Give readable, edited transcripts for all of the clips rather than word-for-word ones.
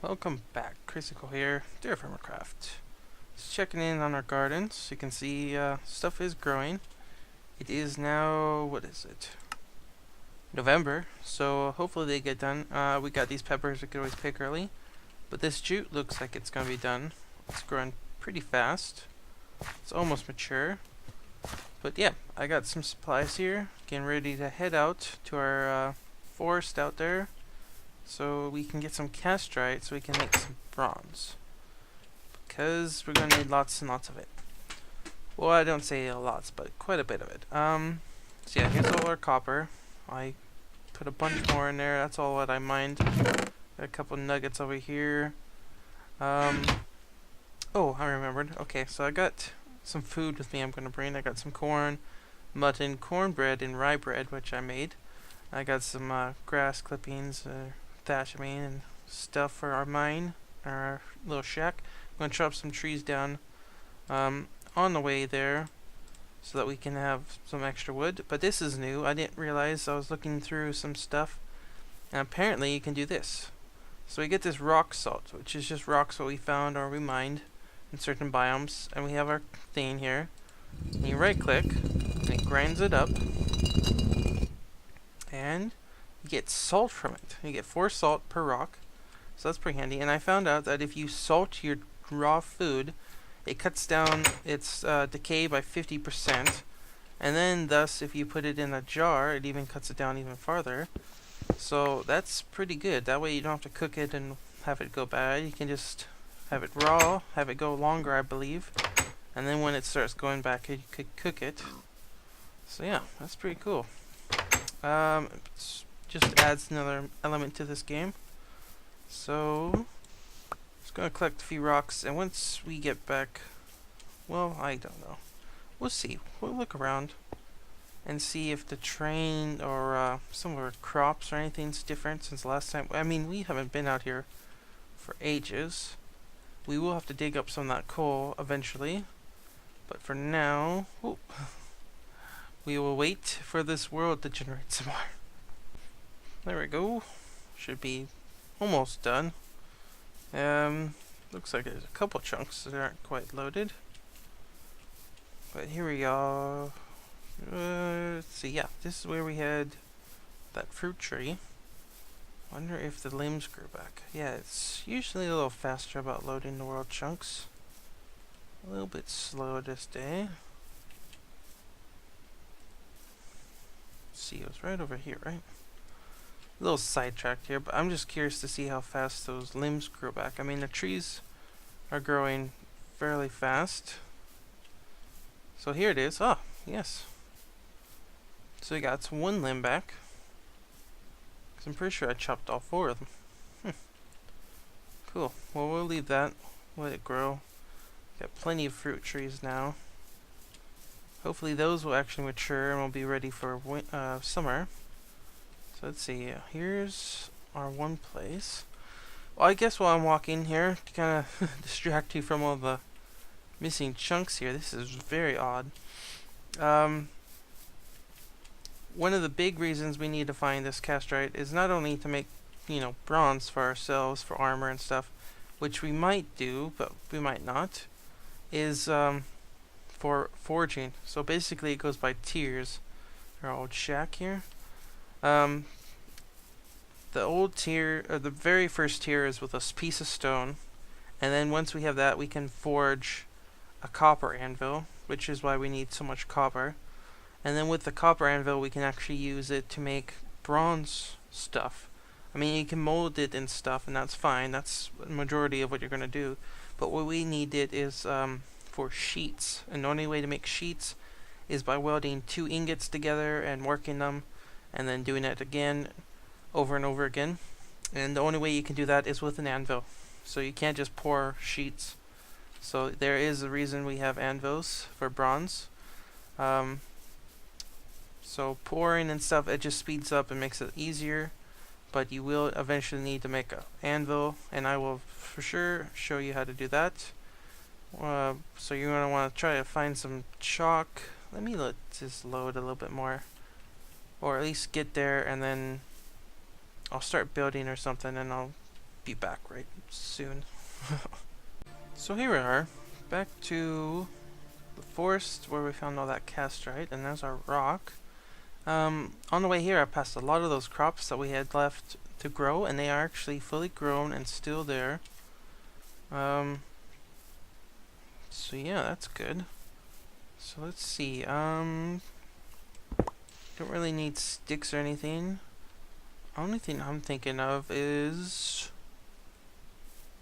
Welcome back, Critical here, TerraFirmaCraft. Just checking in on our garden, so you can see stuff is growing. It is now, what is it? November, so hopefully they get done. We got these peppers we could always pick early, but this jute looks like it's gonna be done. It's growing pretty fast. It's almost mature. But yeah, I got some supplies here, getting ready to head out to our forest out there, so we can get some castrite so we can make some bronze. Because we're going to need lots and lots of it. Well, I don't say lots, but quite a bit of it. So yeah, here's all our copper. I put a bunch more in there. That's all what I mined. Got a couple nuggets over here. Oh, I remembered. Okay, so I got some food with me I'm going to bring. I got some corn, mutton, cornbread, and rye bread, which I made. I got some grass clippings, thatch, and stuff for our mine, our little shack. I'm going to chop some trees down on the way there so that we can have some extra wood. But this is new. I didn't realize. I was looking through some stuff, and apparently you can do this. So we get this rock salt, which is just rocks what we found or we mined in certain biomes, and we have our thing here. And you right click, and it grinds it up, and you get salt from it. You get 4 salt per rock, so that's pretty handy. And I found out that if you salt your raw food, it cuts down its decay by 50%, and then thus if you put it in a jar, it even cuts it down even farther. So that's pretty good. That way you don't have to cook it and have it go bad. You can just have it raw, have it go longer, I believe, and then when it starts going back, you could cook it. So yeah, that's pretty cool. It just adds another element to this game. So just gonna collect a few rocks, and once we get back, well, I don't know. We'll see. We'll look around and see if the terrain or some of our crops or anything's different since the last time. I mean, we haven't been out here for ages. We will have to dig up some of that coal eventually, but for now, we will wait for this world to generate some more. There we go. Should be almost done. Looks like there's a couple chunks that aren't quite loaded. But here we go. Let's see, yeah, this is where we had that fruit tree. Wonder if the limbs grew back. Yeah, it's usually a little faster about loading the world chunks. A little bit slow this day. Let's see, it was right over here, right? A little sidetracked here, but I'm just curious to see how fast those limbs grow back. I mean, the trees are growing fairly fast. So here it is. Oh, yes. So we got one limb back. I'm pretty sure I chopped all 4 of them. Cool. Well, we'll leave that. Let it grow. Got plenty of fruit trees now. Hopefully those will actually mature and we'll be ready for summer. So let's see. Here's our one place. Well, I guess while I'm walking here, to kind of distract you from all the missing chunks here, this is very odd. One of the big reasons we need to find this castrite is not only to make, bronze for ourselves, for armor and stuff, which we might do, but we might not, is for forging. So basically it goes by tiers. Our old shack here. The old tier, or the very first tier, is with a piece of stone, and then once we have that, we can forge a copper anvil, which is why we need so much copper. And then with the copper anvil, we can actually use it to make bronze stuff. I mean, you can mold it and stuff, and that's fine. That's the majority of what you're going to do. But what we need it is for sheets. And the only way to make sheets is by welding 2 ingots together and working them, and then doing it again, over and over again. And the only way you can do that is with an anvil. So you can't just pour sheets. So there is a reason we have anvils for bronze. So pouring and stuff, it just speeds up and makes it easier, but you will eventually need to make an anvil, and I will for sure show you how to do that. So you're going to want to try to find some chalk. Let this load a little bit more, or at least get there, and then I'll start building or something, and I'll be back right soon. So here we are, back to the forest where we found all that castrite, and there's our rock. On the way here I passed a lot of those crops that we had left to grow, and they are actually fully grown and still there. So yeah, that's good. So let's see, don't really need sticks or anything. Only thing I'm thinking of is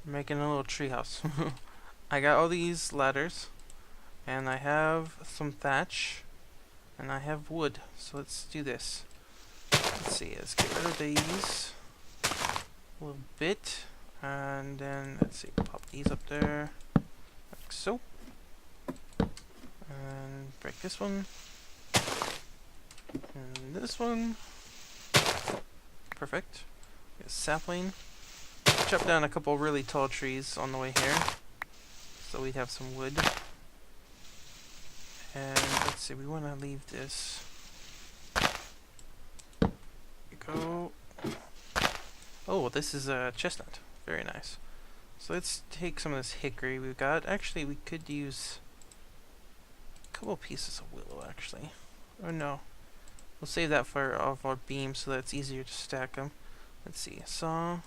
making a little treehouse. I got all these ladders, and I have some thatch, and I have wood. So let's do this. Let's see, let's get rid of these a little bit, and then let's see, pop these up there, like so, and break this one, and this one. Perfect. Get a sapling. Chop down a couple really tall trees on the way here, so we'd have some wood. And let's see, we want to leave this. Here we go. Oh, this is a chestnut. Very nice. So let's take some of this hickory we've got. Actually, we could use a couple pieces of willow, actually. Oh no. We'll save that for all of our beams so that it's easier to stack them. Let's see, saw.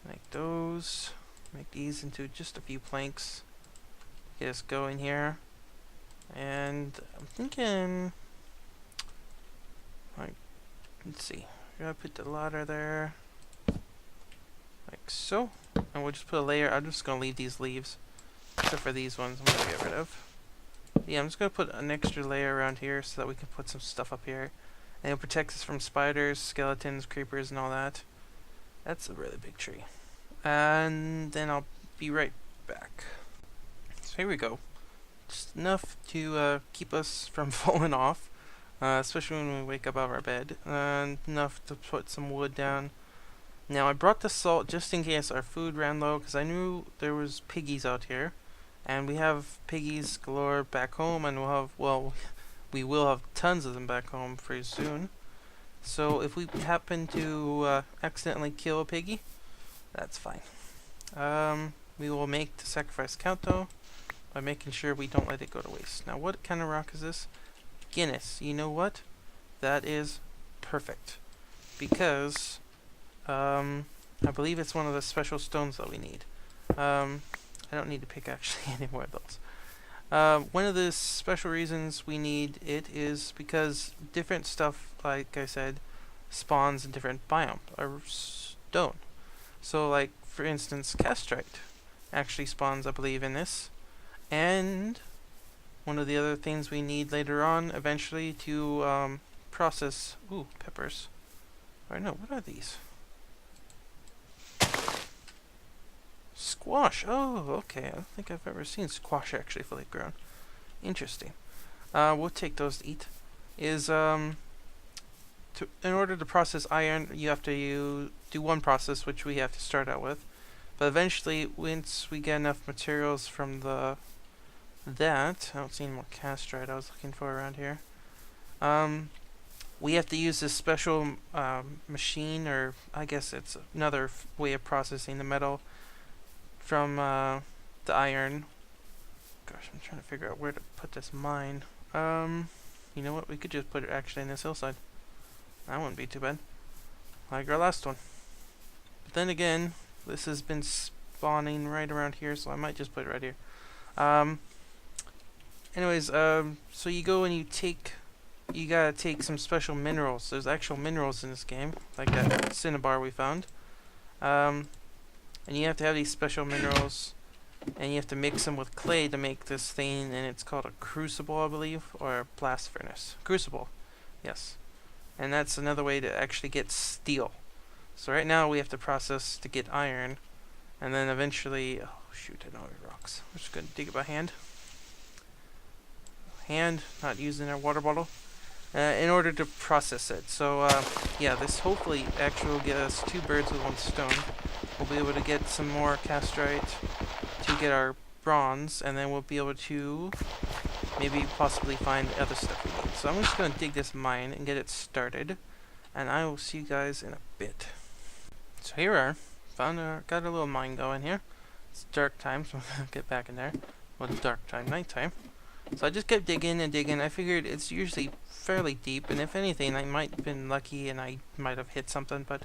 Make those. Make these into just a few planks. Get us going here. And I'm thinking, like, let's see. We're gonna put the ladder there, like so. And we'll just put a layer. I'm just gonna leave these leaves, except for these ones I'm gonna get rid of. Yeah, I'm just going to put an extra layer around here so that we can put some stuff up here. And it protects us from spiders, skeletons, creepers, and all that. That's a really big tree. And then I'll be right back. So here we go. Just enough to keep us from falling off, especially when we wake up out of our bed. And enough to put some wood down. Now I brought the salt just in case our food ran low, because I knew there was piggies out here. And we have piggies galore back home, and we'll have, well, we will have tons of them back home pretty soon. So if we happen to accidentally kill a piggy, that's fine. We will make the sacrifice count though, by making sure we don't let it go to waste. Now what kind of rock is this? Guinness. You know what? That is perfect. Because, I believe it's one of the special stones that we need. I don't need to pick actually any more of those. One of the special reasons we need it is because different stuff, like I said, spawns in different biomes or stone. So like, for instance, Cassiterite actually spawns, I believe, in this. And one of the other things we need later on, eventually, to process, peppers. Or no, what are these? Squash. Oh, okay. I don't think I've ever seen squash actually fully grown. Interesting. We'll take those to eat. In order to process iron, you have to do one process, which we have to start out with. But eventually, once we get enough materials from I don't see any more castrite I was looking for around here. We have to use this special machine, or I guess it's another way of processing the metal from the iron. Gosh, I'm trying to figure out where to put this mine. You know what? We could just put it actually in this hillside. That wouldn't be too bad. Like our last one. But then again, this has been spawning right around here, so I might just put it right here. Anyways, so you go and you gotta take some special minerals. There's actual minerals in this game, like that cinnabar we found. And you have to have these special minerals, and you have to mix them with clay to make this thing, and it's called a crucible, I believe, or a blast furnace. Crucible, yes. And that's another way to actually get steel. So right now we have to process to get iron, and then eventually, oh shoot, I don't have any rocks. We're just gonna dig it by hand. Not using our water bottle. In order to process it. So yeah, this hopefully actually will get us 2 birds with 1 stone. We'll be able to get some more castrite to get our bronze, and then we'll be able to maybe possibly find other stuff we need. So I'm just going to dig this mine and get it started, and I will see you guys in a bit. So here we are, got a little mine going here. It's dark time, so I'll get back in there. Well, dark time, nighttime. So I just kept digging and digging. I figured it's usually fairly deep, and if anything, I might have been lucky and I might have hit something, but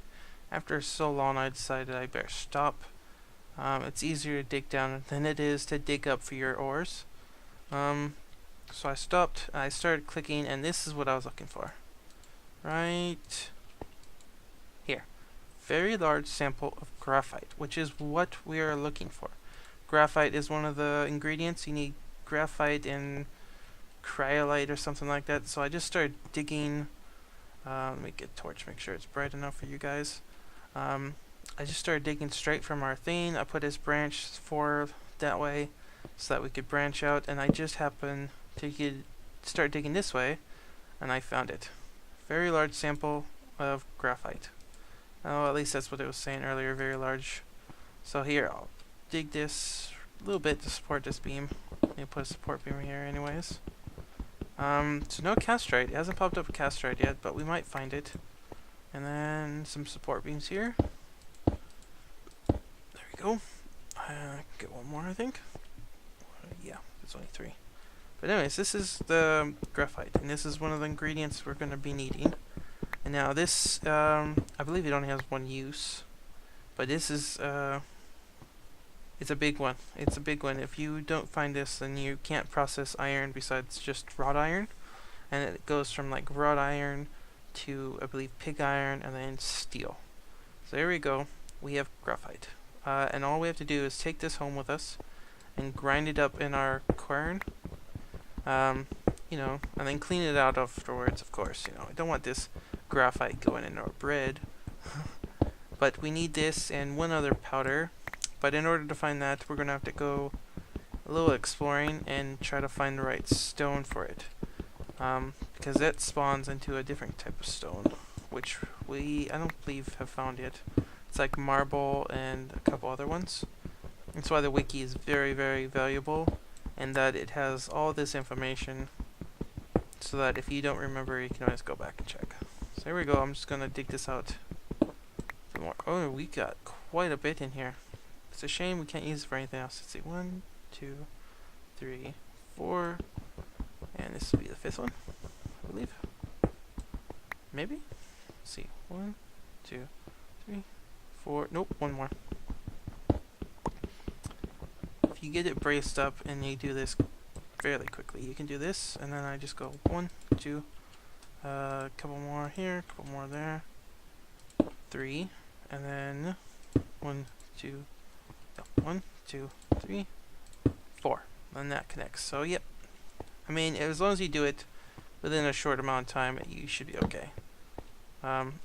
after so long, I decided I better stop. It's easier to dig down than it is to dig up for your ores. So I stopped, I started clicking, and this is what I was looking for. Right here. Very large sample of graphite, which is what we are looking for. Graphite is one of the ingredients. You need graphite and cryolite or something like that. So I just started digging. Let me get a torch, make sure it's bright enough for you guys. I just started digging straight from our thing. I put this branch for that way so that we could branch out, and I just happened to start digging this way, and I found it. Very large sample of graphite. Oh, at least that's what it was saying earlier, very large. So here, I'll dig this a little bit to support this beam. Let me put a support beam here anyways. So no cassiterite. It hasn't popped up a cassiterite yet, but we might find it. And then some support beams here. There we go. Get one more, I think. Yeah, there's only 3. But anyways, this is the graphite, and this is one of the ingredients we're going to be needing. And now this, I believe it only has one use, but this is, it's a big one. It's a big one. If you don't find this, then you can't process iron besides just wrought iron. And it goes from like wrought iron to, I believe, pig iron, and then steel. So there we go. We have graphite. And all we have to do is take this home with us and grind it up in our quern. You know, and then clean it out afterwards, of course. You know, I don't want this graphite going in our bread. But we need this and one other powder. But in order to find that, we're going to have to go a little exploring and try to find the right stone for it. Because that spawns into a different type of stone, which I don't believe have found yet. It's like marble and a couple other ones. That's why the wiki is very, very valuable, and that it has all this information so that if you don't remember, you can always go back and check. So there we go. I'm just going to dig this out some more. Oh, we got quite a bit in here. It's a shame we can't use it for anything else. Let's see. 1, 2, 3, 4. And this will be the 5th one, I believe. Maybe? Let's see. 1, 2, 3, 4. Nope, one more. If you get it braced up and you do this fairly quickly, you can do this, and then I just go 1, 2, couple more here, couple more there, 3, and then 1, 2, no, 1, 2, 3, 4, and that connects. So yep, I mean, as long as you do it within a short amount of time, you should be okay.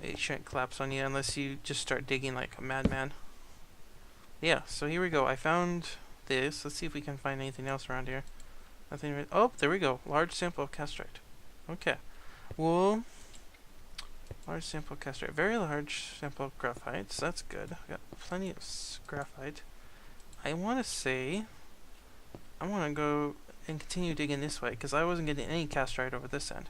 It shouldn't collapse on you unless you just start digging like a madman. Yeah, so here we go. I found this. Let's see if we can find anything else around here. Nothing. Oh, there we go. Large sample of cassiterite. Okay. Well, large sample of cassiterite. Very large sample of graphite. So that's good. I got plenty of graphite. I want to say I want to go and continue digging this way because I wasn't getting any cassiterite over this end.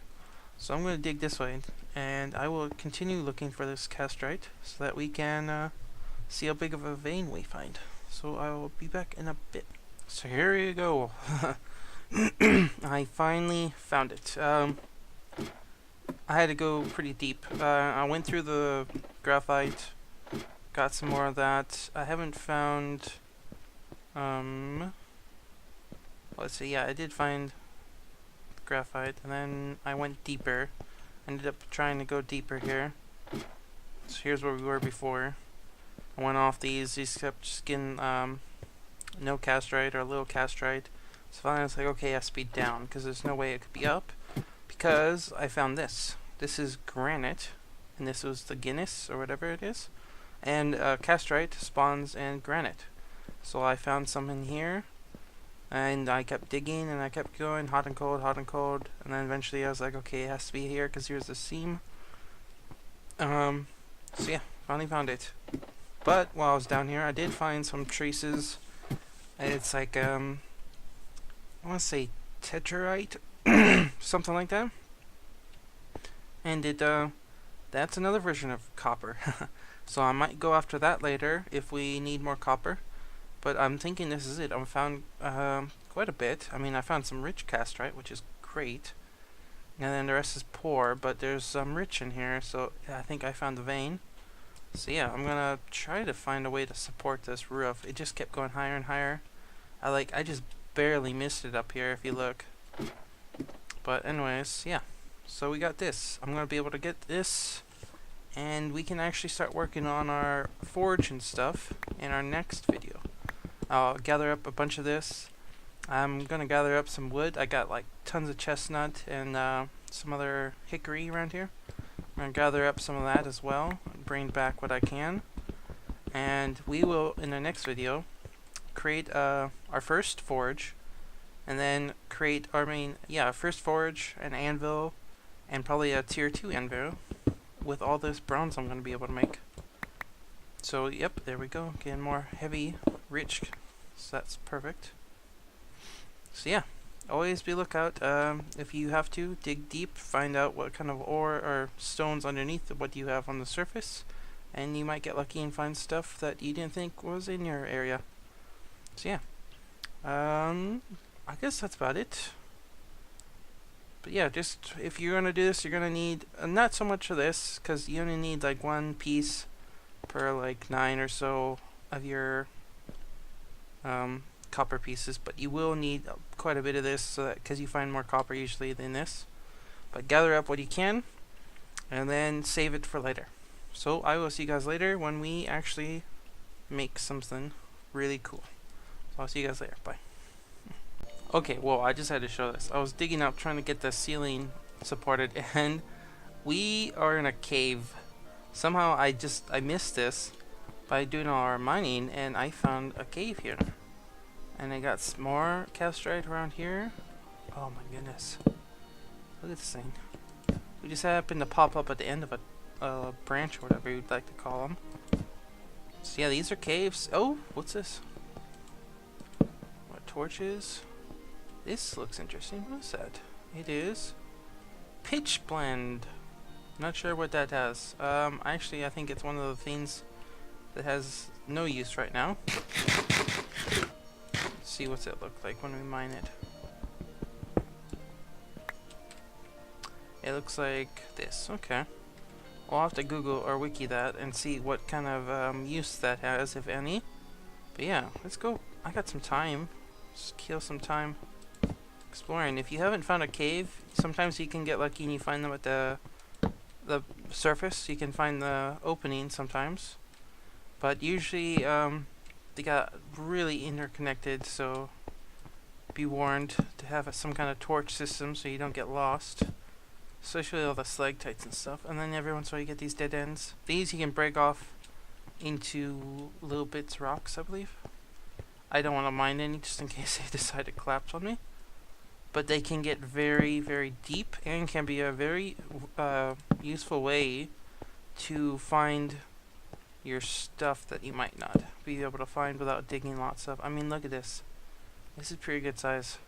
So I'm going to dig this way, and I will continue looking for this cassiterite so that we can see how big of a vein we find. So I will be back in a bit. So here you go. I finally found it. I had to go pretty deep. I went through the graphite, got some more of that. I haven't found... let's see, yeah, I did find graphite, and then I went deeper. Ended up trying to go deeper here. So here's where we were before. I went off these kept just getting no cassiterite or a little cassiterite. So finally I was like, okay, I speed down because there's no way it could be up, because I found this. This is granite, and this was the Guinness or whatever it is. And cassiterite spawns in granite. So I found some in here. And I kept digging, and I kept going, hot and cold, and then eventually I was like, okay, it has to be here, because here's the seam. So yeah, finally found it. But while I was down here, I did find some traces. It's like, I want to say tetrarite, something like that. And that's another version of copper. So I might go after that later if we need more copper. But I'm thinking this is it. I found quite a bit. I mean, I found some rich castrite, which is great. And then the rest is poor, but there's some rich in here, so I think I found the vein. So yeah, I'm gonna try to find a way to support this roof. It just kept going higher and higher. I just barely missed it up here if you look. But anyways, yeah. So we got this. I'm gonna be able to get this, and we can actually start working on our forge and stuff in our next video. I'll gather up a bunch of this. I'm gonna gather up some wood. I got like tons of chestnut and some other hickory around here. I'm gonna gather up some of that as well, bring back what I can, and we will in the next video create our first forge, and then create our first forge, an anvil, and probably a tier 2 anvil with all this bronze I'm gonna be able to make. So yep, there we go, getting more heavy, rich, so that's perfect. So yeah, always be lookout. If you have to, dig deep, find out what kind of ore or stones underneath what you have on the surface, and you might get lucky and find stuff that you didn't think was in your area. So yeah, I guess that's about it. But yeah, just if you're gonna do this, you're gonna need not so much of this, because you only need like one piece per like 9 or so of your copper pieces, but you will need quite a bit of this, so that because you find more copper usually than this. But gather up what you can and then save it for later. So I will see you guys later when we actually make something really cool. So I'll see you guys later. Bye. Okay, well, I just had to show this. I was digging up trying to get the ceiling supported, and we are in a cave. Somehow I missed this by doing all our mining, and I found a cave here. And I got some more castrite around here. Oh my goodness. Look at this thing. We just happened to pop up at the end of a branch or whatever you'd like to call them. So yeah, these are caves. Oh, what's this? What, torches? This looks interesting. What is that? It is pitch blend. Not sure what that has. Actually, I think it's one of the things that has no use right now. See what's it look like when we mine it. It looks like this. Okay, we'll have to Google or wiki that and see what kind of use that has, if any. But yeah, let's go. I got some time. Just kill some time exploring. If you haven't found a cave, sometimes you can get lucky and you find them at the surface. You can find the opening sometimes, but usually they got really interconnected, so be warned to have some kind of torch system so you don't get lost, especially all the stalactites and stuff. And then every once in a while you get these dead ends. These you can break off into little bits of rocks, I believe. I don't want to mine any just in case they decide to collapse on me, but they can get very, very deep and can be a very useful way to find your stuff that you might not be able to find without digging lots of. I mean, look at this. This is pretty good size.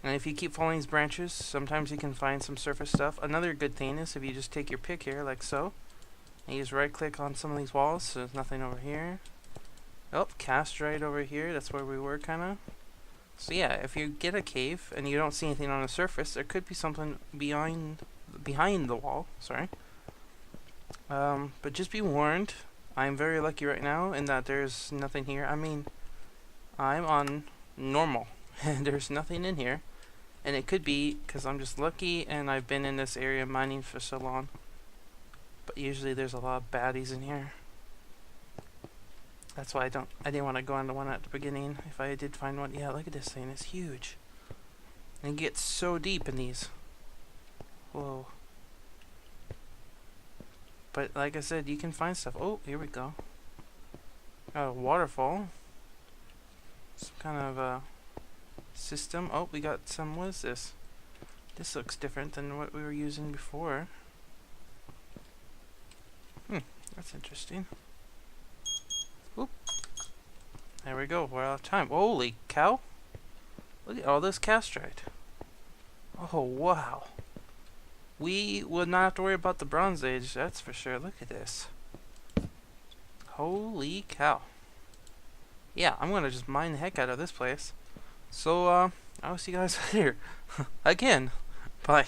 And if you keep following these branches, sometimes you can find some surface stuff. Another good thing is if you just take your pick here, like so, and you just right click on some of these walls, so there's nothing over here. Oh, castrite over here, that's where we were kinda. So yeah, if you get a cave and you don't see anything on the surface, there could be something behind the wall, sorry. But just be warned, I'm very lucky right now in that there's nothing here. I mean, I'm on normal and there's nothing in here, and it could be because I'm just lucky and I've been in this area mining for so long, but usually there's a lot of baddies in here. That's why I didn't want to go on the one at the beginning. If I did find one, yeah, look at this thing, it's huge, and it gets so deep in these. Whoa. But like I said, you can find stuff. Oh, here we go. Got a waterfall. Some kind of system. Oh, we got some. What is this? This looks different than what we were using before. That's interesting. Oop. There we go. We're out of time. Holy cow! Look at all this castrite. Oh wow. We would not have to worry about the Bronze Age, that's for sure. Look at this. Holy cow. Yeah, I'm gonna just mine the heck out of this place. So, I'll see you guys later. Again. Bye.